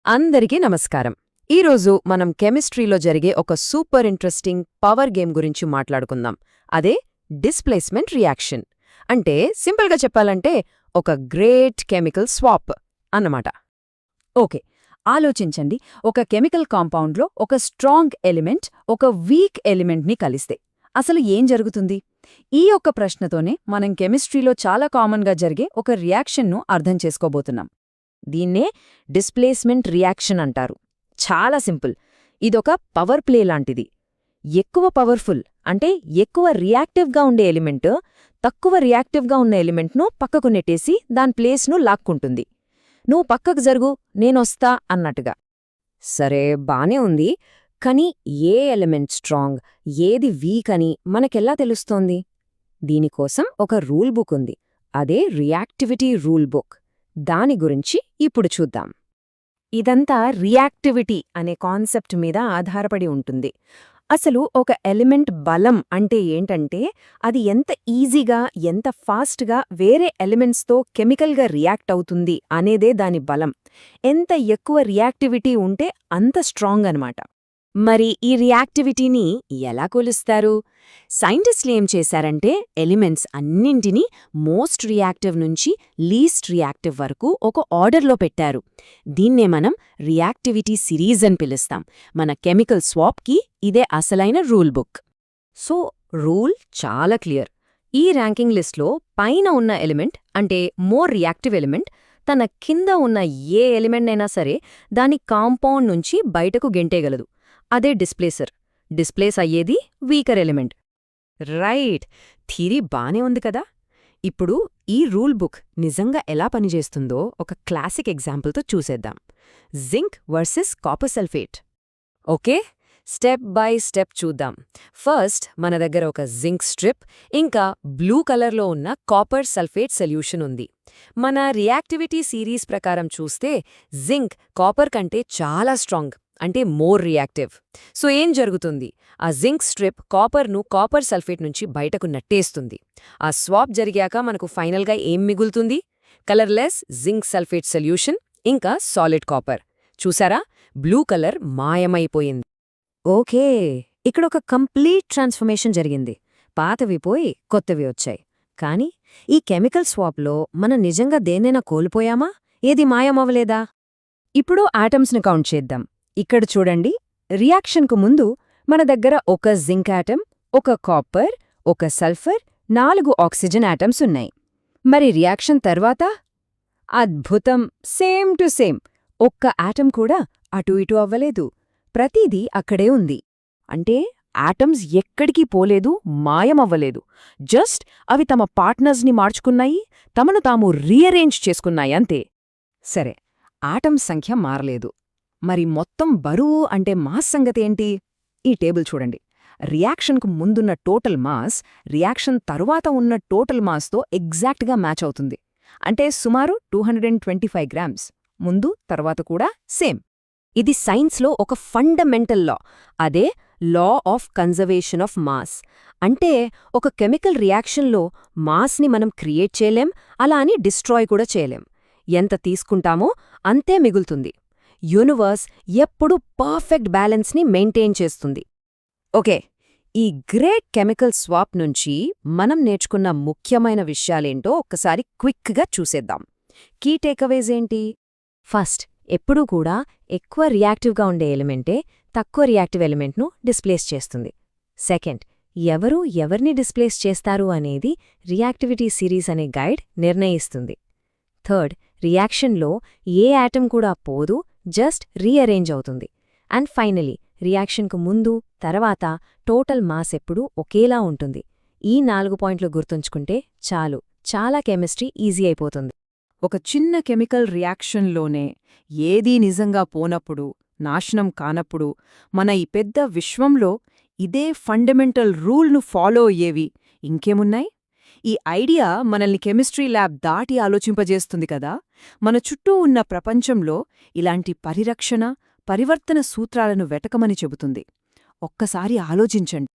అందరికీ నమస్కారం. ఈరోజు మనం కెమిస్ట్రీలో జరిగే ఒక సూపర్ ఇంట్రెస్టింగ్ పవర్ గేమ్ గురించి మాట్లాడుకుందాం. అదే డిస్ప్లేస్మెంట్ రియాక్షన్. అంటే సింపుల్గా చెప్పాలంటే ఒక గ్రేట్ కెమికల్ స్వాప్ అన్నమాట. ఓకే, ఆలోచించండి. ఒక కెమికల్ కాంపౌండ్లో ఒక స్ట్రాంగ్ ఎలిమెంట్ ఒక వీక్ ఎలిమెంట్ని కలిస్తే అసలు ఏం జరుగుతుంది? ఈ ఒక్క ప్రశ్నతోనే మనం కెమిస్ట్రీలో చాలా కామన్గా జరిగే ఒక రియాక్షన్ను అర్థం చేసుకోబోతున్నాం. దీన్నే డిస్ప్లేస్మెంట్ రియాక్షన్ అంటారు. చాలా సింపుల్. ఇదొక పవర్ ప్లే లాంటిది. ఎక్కువ పవర్ఫుల్ అంటే ఎక్కువ రియాక్టివ్గా ఉండే ఎలిమెంట్ తక్కువ రియాక్టివ్గా ఉన్న ఎలిమెంట్ను పక్కకు నెట్టేసి దాని ప్లేస్ను లాక్కుంటుంది. నువ్వు పక్కకు జరుగు, నేనొస్తా అన్నట్టుగా. సరే, బానే ఉంది. కానీ ఏ ఎలిమెంట్ స్ట్రాంగ్, ఏది వీక్ అని మనకెలా తెలుస్తోంది? దీనికోసం ఒక రూల్ బుక్ ఉంది. అదే రియాక్టివిటీ రూల్ బుక్. దాని గురించి ఇప్పుడు చూద్దాం. ఇదంతా రియాక్టివిటీ అనే కాన్సెప్ట్ మీద ఆధారపడి ఉంటుంది. అసలు ఒక ఎలిమెంట్ బలం అంటే ఏంటంటే అది ఎంత ఈజీగా ఎంత ఫాస్ట్గా వేరే ఎలిమెంట్స్తో కెమికల్గా రియాక్ట్ అవుతుంది అనేదే దాని బలం. ఎంత ఎక్కువ రియాక్టివిటీ ఉంటే అంత స్ట్రాంగ్ అన్నమాట. మరి ఈ రియాక్టివిటీని ఎలా కొలుస్తారు? సైంటిస్టులు ఏం చేశారంటే ఎలిమెంట్స్ అన్నింటినీ మోస్ట్ రియాక్టివ్ నుంచి లీస్ట్ రియాక్టివ్ వరకు ఒక ఆర్డర్లో పెట్టారు. దీన్నే మనం రియాక్టివిటీ సిరీస్ అని పిలుస్తాం. మన కెమికల్ స్వాప్కి ఇదే అసలైన రూల్ బుక్. సో రూల్ చాలా క్లియర్. ఈ ర్యాంకింగ్ లిస్ట్లో పైన ఉన్న ఎలిమెంట్ అంటే మోర్ రియాక్టివ్ ఎలిమెంట్ తన కింద ఉన్న ఏ ఎలిమెంట్నైనా సరే దాని కాంపౌండ్ నుంచి బయటకు గెంటేయగలదు. అదే డిస్ప్లేసర్. డిస్ప్లేస్ అయ్యేది వీకర్ ఎలిమెంట్. రైట్, థియరీ బానే ఉంది కదా. ఇప్పుడు ఈ రూల్ బుక్ నిజంగా ఎలా పనిచేస్తుందో ఒక క్లాసిక్ ఎగ్జాంపుల్తో చూసేద్దాం. Zinc versus copper sulphate. Okay, step by step చూద్దాం. ఫస్ట్ మన దగ్గర ఒక జింక్ స్ట్రిప్ ఇంకా బ్లూ కలర్లో ఉన్న కాపర్ సల్ఫేట్ సొల్యూషన్ ఉంది. మన రియాక్టివిటీ సిరీస్ ప్రకారం చూస్తే జింక్ కాపర్ కంటే చాలా స్ట్రాంగ్, అంటే మోర్ రియాక్టివ్. సో ఏం జరుగుతుంది? ఆ జింక్ స్ట్రిప్ కాపర్ను కాపర్ సల్ఫేట్ నుంచి బయటకు నట్టేస్తుంది. ఆ స్వాప్ జరిగాక మనకు ఫైనల్గా ఏం మిగులుతుంది? కలర్లెస్ జింక్ సల్ఫేట్ సొల్యూషన్ ఇంకా సాలిడ్ కాపర్. చూసారా, బ్లూ కలర్ మాయమైపోయింది. ఓకే, ఇక్కడ ఒక కంప్లీట్ ట్రాన్స్ఫర్మేషన్ జరిగింది. పాతవి పోయి కొత్తవి వచ్చాయి. కానీ ఈ కెమికల్ స్వాప్లో మనం నిజంగా దేన్నైనా కోల్పోయామా? ఏది మాయమవ్వలేదా? ఇప్పుడు ఆటమ్స్ని కౌంట్ చేద్దాం. ఇక్కడ చూడండి, రియాక్షన్కు ముందు మన దగ్గర ఒక జింక్ ఆటమ్, ఒక కాపర్, ఒక సల్ఫర్, 4 ఆక్సిజన్ ఆటమ్స్ ఉన్నాయి. మరి రియాక్షన్ తర్వాత? అద్భుతం, సేమ్ టు సేమ్. ఒక్క ఆటమ్ కూడా అటూ ఇటూ అవ్వలేదు. ప్రతిదీ అక్కడే ఉంది. అంటే ఆటమ్స్ ఎక్కడికి పోలేదు, మాయమవ్వలేదు. జస్ట్ అవి తమ పార్ట్నర్స్ని మార్చుకున్నాయి, తమను తాము రీఅరేంజ్ చేసుకున్నాయి అంతే. సరే, ఆటమ్స్ సంఖ్య మారలేదు. మరి మొత్తం బరువు అంటే మాస్ సంగతేంటి? ఈ టేబుల్ చూడండి. రియాక్షన్కు ముందున్న టోటల్ మాస్ రియాక్షన్ తరువాత ఉన్న టోటల్ మాస్తో ఎగ్జాక్ట్గా మ్యాచ్ అవుతుంది. అంటే సుమారు 225 గ్రామ్స్. ముందు తర్వాత కూడా సేమ్. ఇది సైన్స్లో ఒక ఫండమెంటల్ లా. అదే law of conservation of mass. అంటే ఒక కెమికల్ రియాక్షన్లో మాస్ని మనం క్రియేట్ చేయలేం, అలా అని డిస్ట్రాయ్ కూడా చేయలేం. ఎంత తీసుకుంటామో అంతే మిగులుతుంది. యూనివర్స్ ఎప్పుడూ పర్ఫెక్ట్ బ్యాలెన్స్ని మెయింటైన్ చేస్తుంది. ఓకే, ఈ గ్రేట్ కెమికల్ స్వాప్ నుంచి మనం నేర్చుకున్న ముఖ్యమైన విషయాలేంటో ఒక్కసారి క్విక్గా చూసేద్దాం. కీ టేకవేజ్ ఏంటి? ఫస్ట్, ఎప్పుడూ కూడా ఎక్కువ రియాక్టివ్గా ఉండే ఎలిమెంటే తక్కువ రియాక్టివ్ ఎలిమెంట్ను డిస్ప్లేస్ చేస్తుంది. సెకండ్, ఎవరు ఎవరిని డిస్ప్లేస్ చేస్తారు అనేది రియాక్టివిటీ సిరీస్ అనే గైడ్ నిర్ణయిస్తుంది. థర్డ్, రియాక్షన్లో ఏ ఆటమ్ కూడా పోదు, జస్ట్ రీఅరేంజ్ అవుతుంది. అండ్ ఫైనలీ, రియాక్షన్కు ముందు తర్వాత టోటల్ మాస్ ఎప్పుడూ ఒకేలా ఉంటుంది. ఈ 4 పాయింట్లు గుర్తుంచుకుంటే చాలు, చాలా కెమిస్ట్రీ ఈజీ అయిపోతుంది. ఒక చిన్న కెమికల్ రియాక్షన్లోనే ఏదీ నిజంగా పోనప్పుడు, నాశనం కానప్పుడు, మన ఈ పెద్ద విశ్వంలో ఇదే ఫండమెంటల్ రూల్ను ఫాలో అయ్యేవి ఇంకేమున్నాయి? ఈ ఐడియా మనల్ని కెమిస్ట్రీ ల్యాబ్ దాటి ఆలోచింపజేస్తుంది కదా. మన చుట్టూ ఉన్న ప్రపంచంలో ఇలాంటి పరిరక్షణ, పరివర్తన సూత్రాలను వెతకమని చెబుతుంది. ఒక్కసారి ఆలోచించండి.